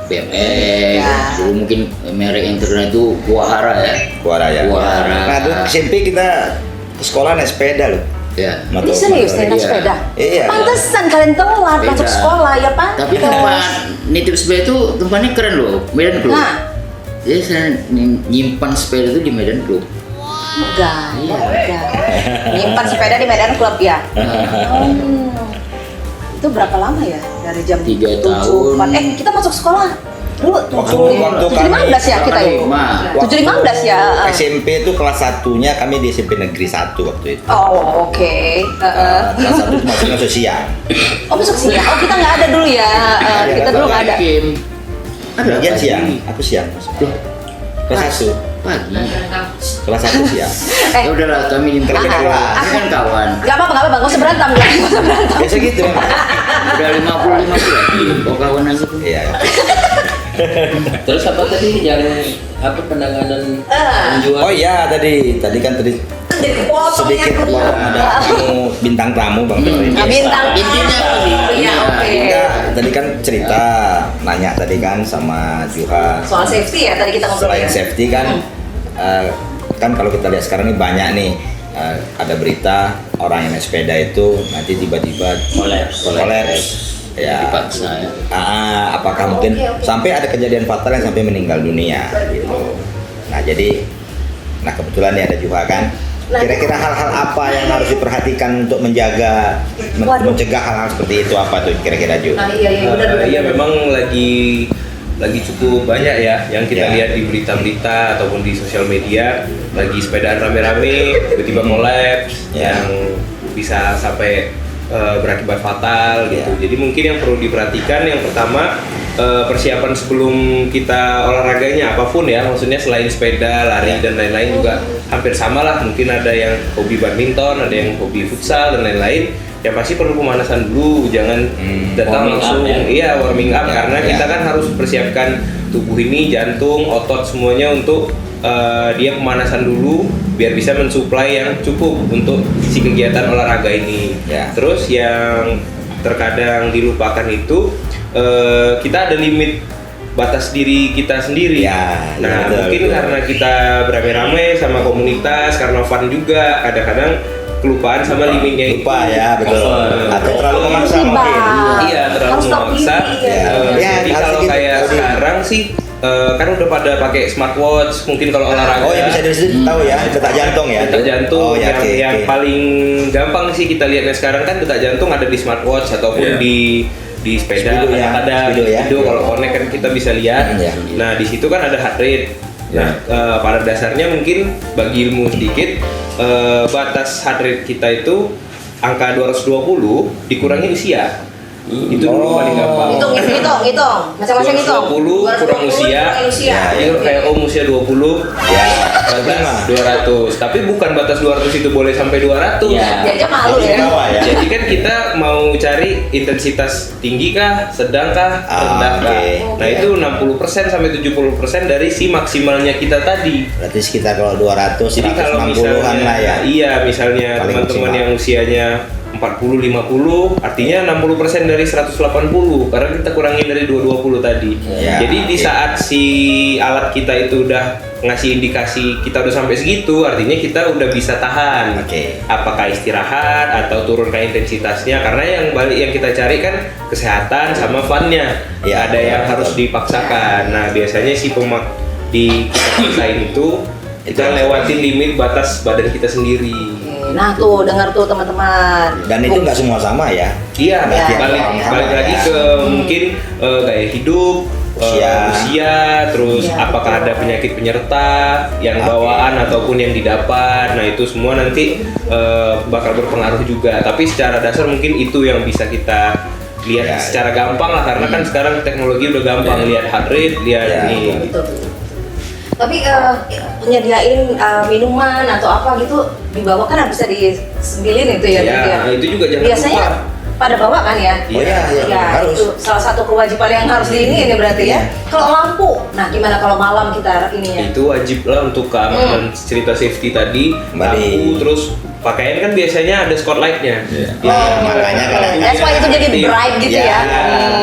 BMX, Ya. dulu mungkin merek yang terkenal itu Guahara ya. Kuara ya. Kuara. Nah, dulu SMP kita ke sekolah naik sepeda loh. Ya. Ini serius nih naik Iya. sepeda? Iya. Pantesan kalian telat Beda. masuk sekolah ya Pak. Tapi tempat nitip sepeda itu tempatnya keren loh, Medan Club. Nah. Jadi saya nyimpan sepeda itu di Medan Club. Enggak, Iya. enggak. Nyimpan sepeda di Medan Club ya? Itu berapa lama ya? Dari jam 3 7, tahun. 4. Kita masuk sekolah dulu Waktu 7.15 ya kita ya? 7.15 ya? 7.15 SMP itu kelas 1-nya kami di SMP Negeri 1 waktu itu. Oh oke. Kelas 1 itu masuknya sosial. Oh besok siang? Oh kita nggak ada dulu ya? Kita dulu nggak ada. Kim. Bagian pagi. siang, aku siang. Kelas 1. Pagi. Kelas 1 siang. Ya udahlah kami nyimpan. Beda kelas. Ini kan kawan. Nggak apa-apa, nggak usah berantem, nggak usah berantem. Biasa gitu. Udah 50 lagi. Kok kawan aja tuh. Iya. Terus apa tadi yang apa penanganan penjual? Oh iya tadi kan tadi Jadi kepotong sedikit ya. potong ada tamu bintang tamu Bang Febri. Nah, bintang Intinya apa nih? Iya, oke. Enggak, tadi kan cerita nanya tadi kan sama Juha. Soal safety ya tadi kita ngobrol. Selain safety kan kan kalau kita lihat sekarang ini banyak nih ada berita orang yang naik sepeda itu nanti tiba-tiba kolaps ya Dipaksa ya. apakah mungkin sampai ada kejadian fatal yang sampai meninggal dunia gitu. Nah jadi kebetulan nih ada Juha kan. Kira-kira hal-hal apa yang harus diperhatikan untuk menjaga mencegah hal-hal seperti itu apa tuh kira-kira Ju? Nah, iya benar. Iya memang lagi cukup banyak ya yang kita Ya. lihat di berita-berita ataupun di sosial media lagi sepedaan rame-rame tiba-tiba kolaps Ya. yang bisa sampai berakibat fatal gitu. Ya. Jadi mungkin yang perlu diperhatikan yang pertama persiapan sebelum kita olahraganya apapun ya, maksudnya selain sepeda, lari dan lain-lain juga hampir sama lah. Mungkin ada yang hobi badminton, ada yang hobi futsal dan lain-lain. Yang pasti perlu pemanasan dulu, jangan datang Warming up langsung. ya. Iya, warming up Ya, karena ya. kita kan harus persiapkan tubuh ini, jantung, otot semuanya untuk dia pemanasan dulu biar bisa mensuplai yang cukup untuk si kegiatan olahraga ini. Ya. Terus yang terkadang dilupakan itu kita ada limit batas diri kita sendiri. Ya, Nah, betul, mungkin betul. karena kita beramai-ramai sama komunitas, karena fun juga, kadang-kadang kelupaan sama limitnya itu. Lupa ya betul. Atau terlalu memaksa Tiba. mungkin. Iya, terlalu Harus tahu memaksa. diri, ya. Ya, Jadi harus kalau gitu. kayak sekarang sih kan udah pada pakai smartwatch, mungkin kalau olahraga. Oh yang bisa dari tahu ya detak jantung ya. Detak jantung Oh, ya, yang, oke, yang oke. paling gampang sih kita lihatnya sekarang kan detak jantung ada di smartwatch ataupun Iya. di sepeda Speedo ya, kadang-kadang speedo ya. Speedo kalau connect kan kita bisa lihat. Iya. Nah di situ kan ada heart rate. Nah pada dasarnya mungkin bagi ilmu sedikit batas heart rate kita itu angka 220 dikurangi usia. Itu dulu paling gampang. Hitung. Masing-masing hitung. 220 kurang usia. kurang usia. Ya, kayak usia 20 Ya. batas 200. Tapi bukan batas 200 itu boleh sampai 200. Ya. Dia aja malu Di ya. bawah ya. Jadi kan kita mau cari intensitas tinggi kah, sedang kah, rendah kah. oke. Nah, itu 60% sampai 70% dari si maksimalnya kita tadi. Berarti sekitar kalau 200 Jadi kalau 160-an lah ya. iya misalnya Paling teman-teman maksimal. yang usianya 40 50 artinya 60% dari 180 karena kita kurangi dari 220 tadi. Ya, Jadi di oke. saat si alat kita itu udah ngasih indikasi kita udah sampai segitu artinya kita udah bisa tahan. Oke. Apakah istirahat atau turunkan intensitasnya karena yang kita cari kan kesehatan sama funnya. Ya, Ada yang betul. harus dipaksakan. Nah, biasanya si di kita paksain itu kita Itu lewatin limit batas badan kita sendiri. Nah tuh dengar tuh teman-teman. Dan itu nggak semua sama ya. Iya, Nggak tiap balik orang sama lagi ya. ke mungkin gaya hidup, usia, terus Iya, apakah betul. ada penyakit penyerta yang Oke. bawaan ataupun yang didapat. Nah, itu semua nanti bakal berpengaruh juga. Tapi secara dasar mungkin itu yang bisa kita lihat Ya, secara gampang lah karena kan sekarang teknologi udah gampang lihat heart rate, lihat Ya, nih. Betul. Tapi nyediain minuman atau apa gitu dibawa kan bisa disembilin itu ya. Ya, gitu ya. itu juga jangan Biasanya lupa. pada bawa kan ya? Oh iya, iya, Ya, harus. itu salah satu kewajiban yang harus diiniin ya berarti ya. Kalau lampu, nah gimana kalau malam kita ininya? Itu wajib lah untuk keamanan cerita safety tadi. Kembali. Lampu terus pakaian kan biasanya ada spotlightnya. Iya. Ya, makanya kan That's why itu jadi bright gitu ya.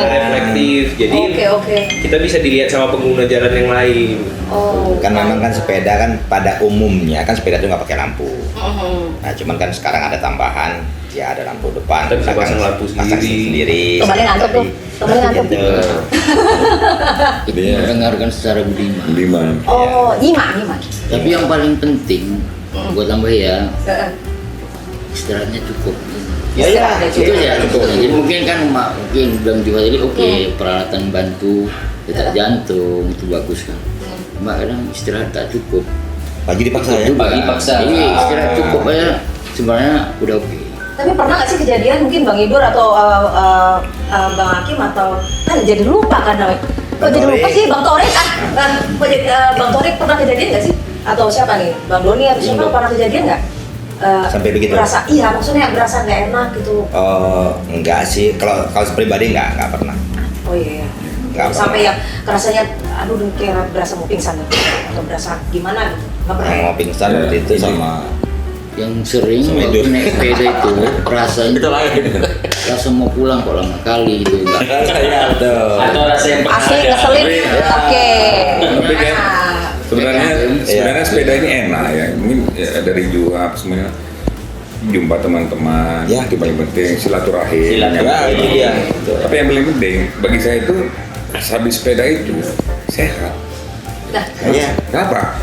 Reflektif. Jadi Oke. kita bisa dilihat sama pengguna jalan yang lain. Oh. kan memang kan sepeda kan pada umumnya kan sepeda itu nggak pakai lampu. Mhm. Nah, cuman kan sekarang ada tambahan, ya ada lampu depan, Kita bisa belakang, pasang lampu sendiri. Temenin ngantuk tuh, temenin ngantuk. Gitu. Itu Iya. mendengarkan secara budiman. Budiman. Oh, nyimak. Tapi yang paling penting, gua tambah ya, Heeh. istirahatnya cukup. Ya, Istirahat ya, Itu ya, cukup. jadi mungkin kan mungkin bilang juga tadi oke, peralatan bantu detak jantung itu bagus kan. Cuma kadang istirahat tak cukup. Pagi dipaksa ya. Juga. Pagi paksa. Jadi istirahat cukup aja sebenarnya udah oke. Tapi pernah nggak sih kejadian mungkin Bang Idur atau Bang Hakim atau kan jadi lupa kan namanya? Kok jadi lupa sih Bang Torik kok jadi, Bang Torik pernah kejadian nggak sih? Atau siapa nih? Bang Doni atau siapa pernah kejadian nggak? Sampai begitu? Berasa, iya maksudnya berasa nggak enak gitu. Enggak sih, kalau pribadi enggak pernah. Oh iya. Nggak Sampai yang kerasanya, aduh kayak berasa mau pingsan gitu. Atau berasa gimana gitu? Nggak pernah. Mau pingsan Ya, waktu itu ini. sama Yang sering Sama waktu itu. naik sepeda itu rasanya rasa mau pulang kok lama kali gitu. ya betul. Atau rasa yang Asli berharga. ngeselin. Oke. Tapi kan Nah. sebenarnya sepeda ini enak ya. Mungkin ya, dari Juhab semuanya jumpa teman-teman. Ya. Itu paling penting silaturahim. Silaturahim. Ya, itu dia. Betul. Tapi yang paling penting bagi saya itu habis sepeda itu sehat. Nah, Iya. Kenapa?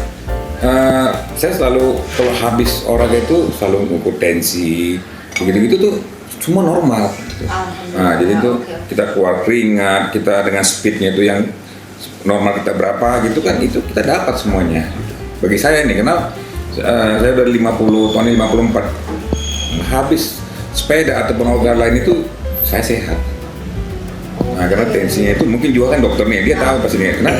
Saya selalu kalau habis olahraga itu selalu mengukur tensi, begitu-gitu tuh semua normal. Nah, jadi itu Oke. kita keluar keringat, kita dengan speednya itu yang normal kita berapa gitu kan itu kita dapat semuanya. Bagi saya nih, karena saya udah 50 tahun 54, habis sepeda atau olahraga lain itu saya sehat. Nah, karena tensinya itu mungkin juga kan dokter nih, dia tahu pasti nih. Karena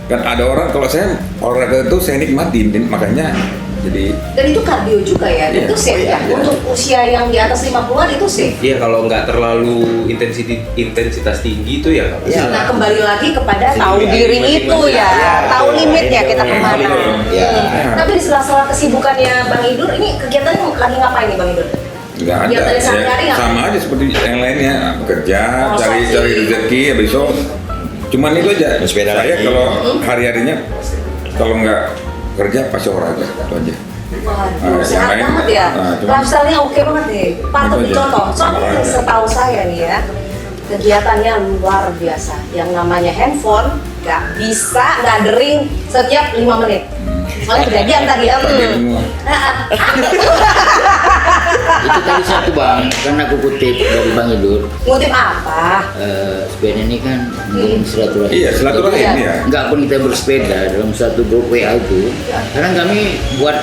kan ada orang kalau saya olahraga itu saya nikmatin, makanya jadi dan itu kardio juga ya, Iya. itu safe Oh, iya, ya. iya. Untuk usia yang di atas 50-an itu safe. Iya, kalau nggak terlalu intensitas tinggi itu ya nggak Iya. masalah. Nah, kembali lagi kepada Sendiri tahu aja, diri itu ya, Iya, tahu betul. limitnya kita Iya, kemana. betul. Iya. Tapi di sela-sela kesibukannya Bang Idur, ini kegiatannya lagi ngapain nih Bang Idur? nggak ada. Biar tadi sehari-hari Ya, nggak? sama aja seperti yang lainnya, bekerja, Oh, cari sakit. rezeki, habis itu cuman itu aja. Bersepeda Saya lagi. kalau hari-harinya kalau nggak kerja pasti olahraga itu aja. Waduh, yang sehat lain, banget ya. cuma- Lifestyle-nya oke banget nih. Patut Itu aja. dicontoh. Soalnya Olahraga. setahu saya nih ya, kegiatannya luar biasa. Yang namanya handphone nggak bisa nggak dering setiap 5 menit. Soalnya kejadian tadi ya. Kaget semua. Itu tadi satu bang, kan aku kutip dari Bang Idur. Ngutip apa? Sepeda ini kan mungkin silaturahim. Iya, silaturahim Iya. ya. Enggak pun kita bersepeda dalam satu grup WA itu. Karena kami buat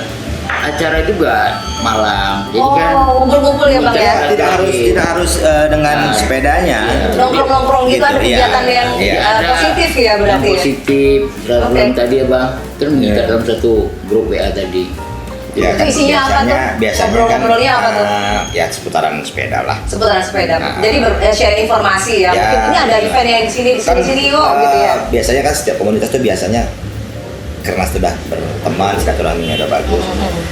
acara itu juga malam. Jadi kan Ngumpul-ngumpul ya Bang ya? Tidak harus dengan Nah, sepedanya. iya. Nongkrong-nongkrong gitu, ada Iya. kegiatan yang Iya. positif ya berarti yang ya? positif. Lalu Oke. yang tadi ya bang, kan kita Iya. dalam satu grup WA tadi. Ya, Itu isinya apa tuh? biasanya kan Ngobrol-ngobrolnya apa tuh? ya seputaran sepeda lah. Seputaran sepeda. Nah. Jadi share informasi ya. Ya. Mungkin ini ada event yang di sini Kan, yuk gitu ya. Biasanya kan setiap komunitas tuh biasanya karena sudah berteman silaturahminya udah bagus.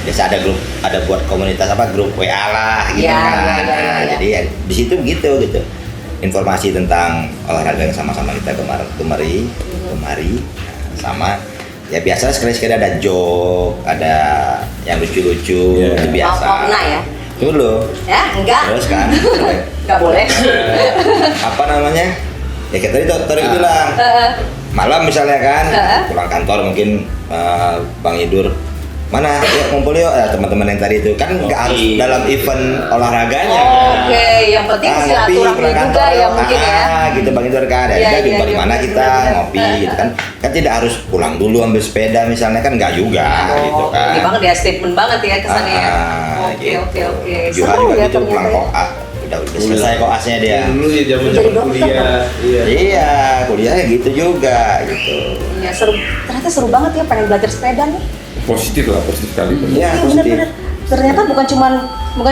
Biasa ada grup, ada buat komunitas apa grup WA lah gitu Ya, kan. ya, ya, Nah, ya. Jadi ya, di situ gitu. Informasi tentang olahraga yang sama-sama kita kemari, nah, sama ya biasa sekali-sekali ada joke, ada yang lucu-lucu, Iya. itu biasa. Oh, pernah ya? Dulu. Ya, enggak. Terus kan Enggak boleh. apa namanya? Ya kita tadi dokter itu bilang malam misalnya kan pulang kantor mungkin Bang Idur mana yuk ngumpul yuk teman-teman yang tadi itu kan nggak harus dalam event olahraganya Oke, yang penting silaturahmi pulang juga kantor, ya mungkin ya. gitu Bang Idur kan Iya, ya jumpa iya, di mana iya, kita bener-bener. ngopi gitu kan tidak harus pulang dulu ambil sepeda misalnya kan nggak juga gitu kan Ini banget ya, statement banget ya kesannya ya. Oke, gitu. oke, oke. Juha Seru juga ya gitu pulang ternyata ya. koas udah selesai koasnya dia Dulu ya Jadi zaman dokter, kuliah. Iya. iya kuliahnya gitu juga gitu. Iya, seru. Ternyata seru banget ya pengen belajar sepeda nih. Positif lah, positif sekali. Iya, Iya positif. benar-benar. Ternyata bukan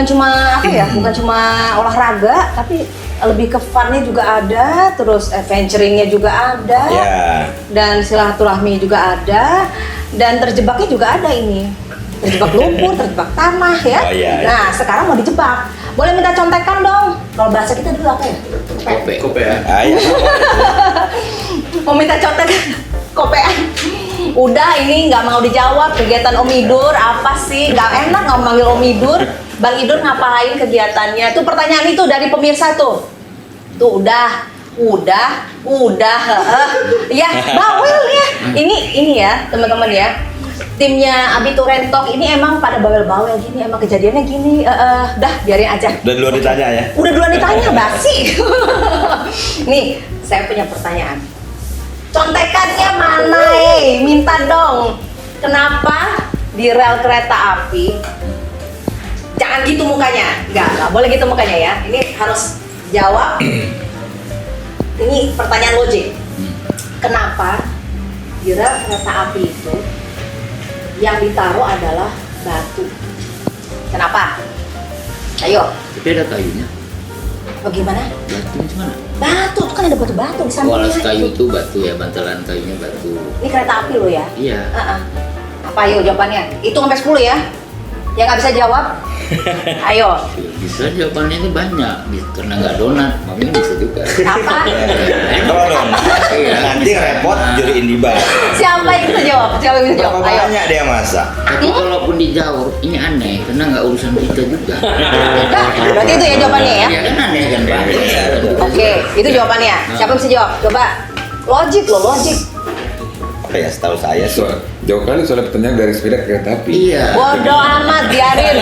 cuma apa ya, bukan cuma olahraga, tapi lebih ke funnya juga ada, terus adventuringnya juga ada, Ya. dan silaturahmi juga ada, dan terjebaknya juga ada ini. terjebak lumpur, terjebak tanah ya. Oh, iya, iya. Nah, sekarang mau dijebak. Boleh minta contekan dong. Kalau bahasa kita dulu apa ya? Kope. Kope ya. Iya. Mau minta contekan kopean. Udah ini nggak mau dijawab kegiatan Om Idur apa sih? Nggak enak nggak manggil Om Idur. Bang Idur ngapain kegiatannya? Tuh pertanyaan itu dari pemirsa tuh. Tuh udah. Ya, bawel ya. Ini ya, teman-teman ya. Timnya Abi Turentok ini emang pada bawel-bawel gini, emang kejadiannya gini. Dah, biarin aja. Udah duluan ditanya ya. Udah duluan ditanya, basi. Nih, saya punya pertanyaan. Contekannya mana, minta dong. Kenapa di rel kereta api? Jangan gitu mukanya. Nggak boleh gitu mukanya ya. Ini harus jawab. Ini pertanyaan logik. Kenapa di rel kereta api itu yang ditaruh adalah batu? Kenapa? Ayo. Tapi ada kayunya. Bagaimana? Batu di mana? Batu, itu kan ada batu-batu di Oh, sampingnya. alas kayu itu batu ya, bantalan kayunya batu. Ini kereta api lo ya? Iya. Apa ayo jawabannya? Hitung sampai 10 ya. Yang nggak bisa jawab, ayo. Bisa jawabannya ini banyak, karena nggak donat, makanya bisa juga. Apa? Kalau dong. Iya. Nanti repot juriin di bar. Siapa yang bisa jawab? Siapa yang bisa jawab? Berapa Ayo. banyak dia masak? Tapi kalaupun dijawab, ini aneh, karena nggak urusan kita juga. Berarti itu ya jawabannya ya? Iya kan aneh kan Pak? Oke, itu jawabannya. Siapa yang bisa jawab? Coba. Logik loh, logik. Apa ya, setahu saya sih. Jauh kali soal pertanyaan dari sepeda ke kereta api. Iya. Bodoh amat, biarin.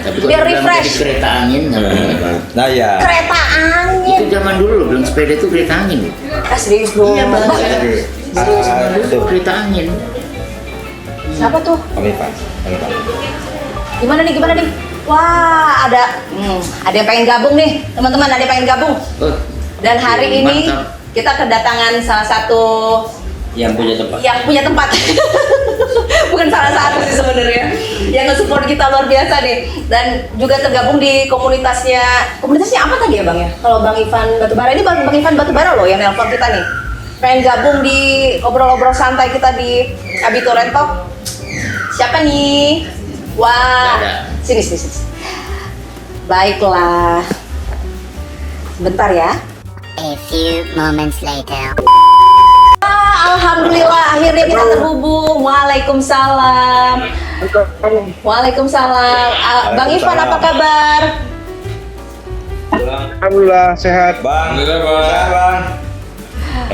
Tapi kalau Biar bilang refresh. tadi kereta angin, nggak apa-apa. Nah ya. Kereta angin. Itu zaman dulu loh, bilang sepeda itu kereta angin loh. Serius dong. Iya Bang. Ah, Zaman itu. dulu kereta angin. Siapa tuh? Om Ivan. Gimana nih? Wah, ada yang pengen gabung nih, teman-teman. Ada yang pengen gabung. Oh, Dan hari ini mantap. kita kedatangan salah satu Yang punya tempat. yang punya tempat. Bukan salah satu sih sebenarnya. Yang nge-support kita luar biasa nih. Dan juga tergabung di komunitasnya. Komunitasnya apa tadi ya Bang ya? Kalau Bang Ivan Batubara, ini Bang Ivan Batubara loh yang nelpon kita nih. Pengen gabung di obrol-obrol santai kita di Abi Turentok. Siapa nih? Wah, Ada. sini. Baiklah. Sebentar ya. A few moments later. Alhamdulillah akhirnya kita terhubung. Waalaikumsalam. Waalaikumsalam. Bang Ivan apa kabar? Alhamdulillah sehat. Bang. Alhamdulillah, Bang. Sehat, Bang.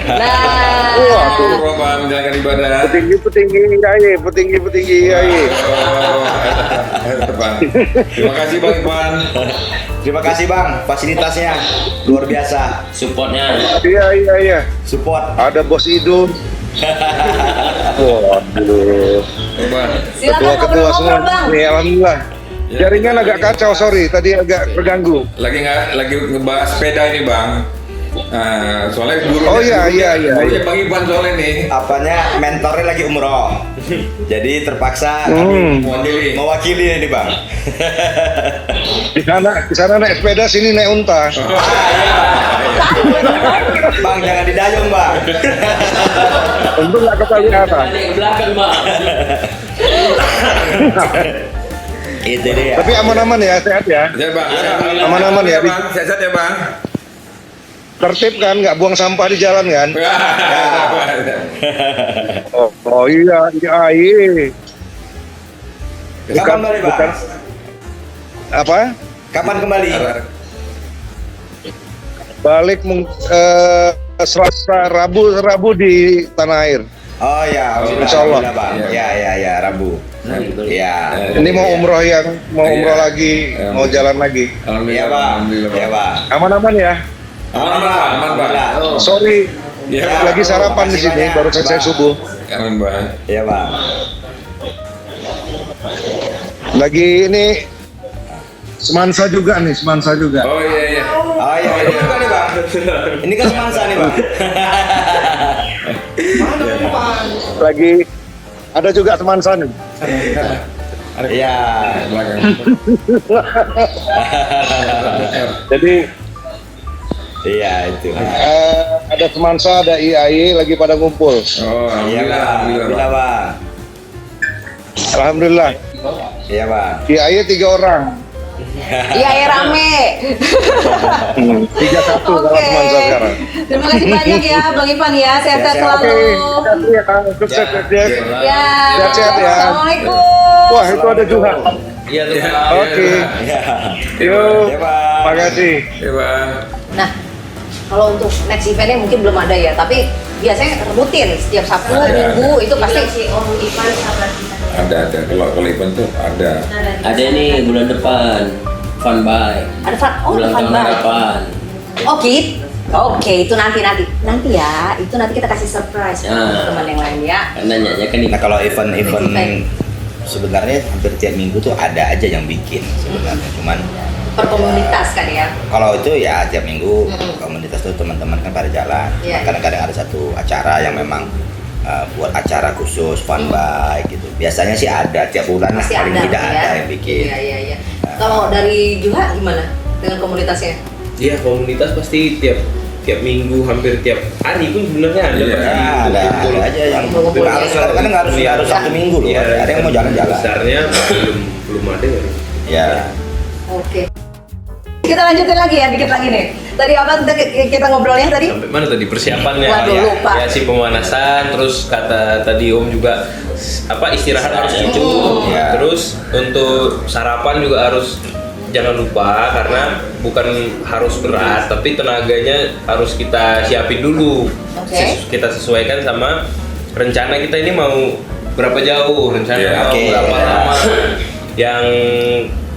Nah, Alhamdulillah, Bang, menjalankan ibadah. Petinggi IAI. Bang. Terima kasih Bang Ivan. Terima kasih Bang, fasilitasnya luar biasa. Supportnya. Iya. Support. Ada Bos Idul. Waduh. Bang. silakan Ketua-ketua semua. ngobrol-ngobrol Bang. Nih, alhamdulillah. Jaringan agak kacau, sorry. Tadi agak terganggu. Lagi ngebahas sepeda ini Bang. Nah, soalnya Oh, iya. gurunya Bang Ivan soalnya nih. Apanya mentornya lagi umroh. Jadi terpaksa kami mewakili ini Bang. Di sana naik sepeda, sini naik unta. Bang jangan didayung Bang. Untung nggak ketahuan. Ada ke belakang, Bang. Itu dia. Tapi aman-aman ya, sehat ya. Ya Bang. Aman-aman ya, Bang. Sehat ya Bang. Tertib kan, nggak buang sampah di jalan kan? Ya. Oh iya, IAI. Kapan kembali Bang? Apa? Kapan kembali? Balik Selasa, Rabu di tanah air. Oh ya, Insya Allah. Bang. Ya, Rabu. Ya. Ini mau umroh lagi, Iya. mau jalan lagi. Iya Bang. Iya Bang. Aman-aman ya. Aman Bang. Bang. Sorry, Ya. lagi sarapan di sini, banyak, baru selesai Bang. subuh. Aman Bang. Iya Bang. Lagi ini semansa juga. Oh iya. Oh iya, ini juga nih Bang. Ini kan semansa nih Bang. Lagi ada juga semansa nih. Iya. Belakang. Jadi Iya itu. ada semansa, ada IAI lagi pada ngumpul. Oh, Iya Bang. alhamdulillah. Alhamdulillah Bang. Alhamdulillah. Iya Bang. Kiai 3 orang. Iya, ya rame. 3-1 kalau Oke. teman saya sekarang. Terima kasih banyak ya Bang Ivan ya. Sehat-sehat Sehat-sehat. selalu. Oke, ya Kang. Sukses ya. Ya. Sehat-sehat ya. Assalamualaikum. Wah, itu ada juga. Iya tuh. Oke. Iya. Yuk. Iya Bang. Makasih. Ya bang. Nah, kalau untuk next eventnya mungkin belum ada ya, tapi biasanya rutin setiap Sabtu, Minggu itu pasti. Ada. Kalau event tuh ada. Ada nih bulan depan fun buy. Ada fun, Bulan fun tahun banget. harapan. Oke, itu nanti ya, itu nanti kita kasih surprise ke teman-teman yang lain ya. Karena nyanyikan nih. Nah kalau event Event. sebenarnya hampir tiap minggu tuh ada aja yang bikin sebenarnya. Cuman Per komunitas kan ya. kalau itu ya tiap minggu Mm-mm. komunitas tuh teman-teman kan pada jalan. Iya, Kadang-kadang ada satu acara yang memang buat acara khusus fun buy gitu. Biasanya sih ada tiap bulan lah, Pasti paling ada tidak ya. ada yang bikin. Iya. Kalau dari Juha gimana dengan komunitasnya? Iya, komunitas pasti tiap minggu, hampir tiap hari pun sebenarnya ada. Iya, pasti ada kumpul. aja yang Kumpul-kumpul harus ya. kadang-kadang harus Sabtu Minggu loh. Iya, Ada yang mau jalan-jalan. Besarnya belum ada ya. Ya. Oke. Kita lanjutin lagi ya, dikit lagi nih. Tadi apa kita ngobrolnya tadi? Sampai mana tadi persiapannya? Waduh, ya, lupa. ya si pemanasan, terus kata tadi Om juga istirahat harus cukup. Ya. Terus untuk sarapan juga harus jangan lupa karena bukan harus berat tapi tenaganya harus kita siapin dulu. Oke. Kita sesuaikan sama rencana kita ini mau berapa jauh, rencana Ya, mau oke. berapa lama. Yang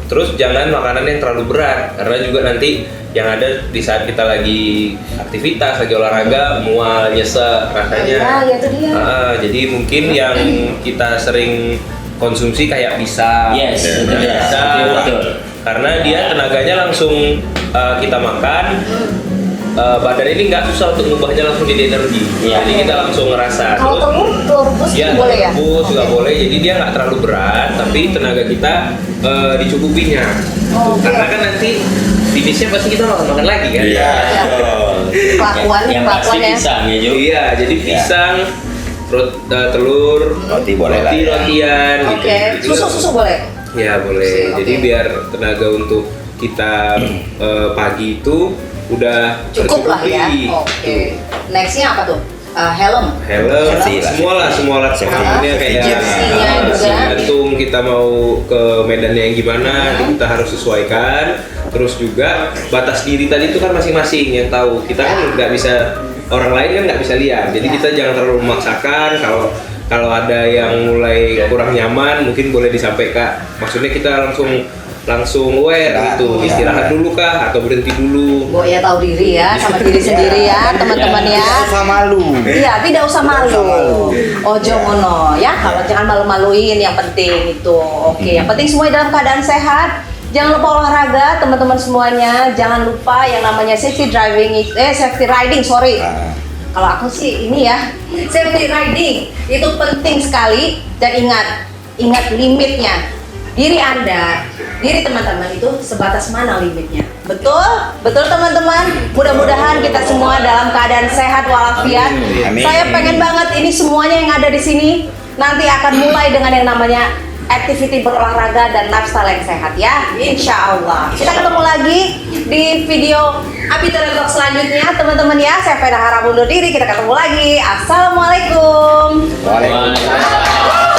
terus jangan makanan yang terlalu berat karena juga nanti yang ada di saat kita lagi aktivitas, lagi olahraga, mual, nyesek rasanya. Ya itu dia. Jadi mungkin yang kita sering konsumsi kayak pisang, Yes, Ya, itu dia. pisang, Betul. karena dia tenaganya langsung kita makan, badan ini nggak susah untuk mengubahnya langsung jadi energi. Iya. Jadi kita langsung ngerasa. Kalau telur rebus Ya, itu boleh ya? rebus juga Oke. boleh. Jadi dia nggak terlalu berat, tapi tenaga kita dicukupinya. Oh, oke. Karena kan nanti finishnya pasti kita makan lagi kan. Iya. Kelakuan Yang pasti ya. pisang ya Jo. Iya, jadi pisang, telur, Roti boleh lah ya. rotian gitu. Oke. Itu Susu boleh. Ya boleh. Oke. Jadi biar tenaga untuk kita pagi itu udah Cukup lah ya. tercukupi. Oke. Nextnya apa tuh? Helm. Helm, Safety lah. semua lah Safety. semuanya kayak Jersey-nya juga. gantung kita mau ke medannya yang gimana kita harus sesuaikan. Terus juga batas diri tadi itu kan masing-masing yang tahu. Kita kan nggak bisa, orang lain kan nggak bisa lihat. Jadi Ya. kita jangan terlalu memaksakan. Kalau ada yang mulai kurang nyaman mungkin boleh disampaikan. Maksudnya kita langsung aware gitu, Ya. istirahat dulu kah atau berhenti dulu. Bo ya tahu diri ya sama diri sendiri ya teman-teman ya. Tidak usah malu. Iya, tidak usah malu. usah malu. Ojo Ya. ngono ya, kalau jangan malu-maluin yang penting itu. Oke, yang penting semuanya dalam keadaan sehat. Jangan lupa olahraga, teman-teman semuanya. Jangan lupa yang namanya safety riding, sorry. Nah, Kalau aku sih ini ya, safety riding itu penting sekali dan ingat limitnya. Diri Anda, diri teman-teman itu sebatas mana limitnya. Betul? Betul teman-teman? Mudah-mudahan kita semua dalam keadaan sehat walafiat. Amin. Saya pengen banget ini semuanya yang ada di sini nanti akan mulai dengan yang namanya activity berolahraga dan lifestyle yang sehat ya, insya Allah. Kita ketemu lagi di video Abiter Talk selanjutnya teman-teman ya. Saya Feda Harap undur diri, kita ketemu lagi. Assalamualaikum. Waalaikumsalam.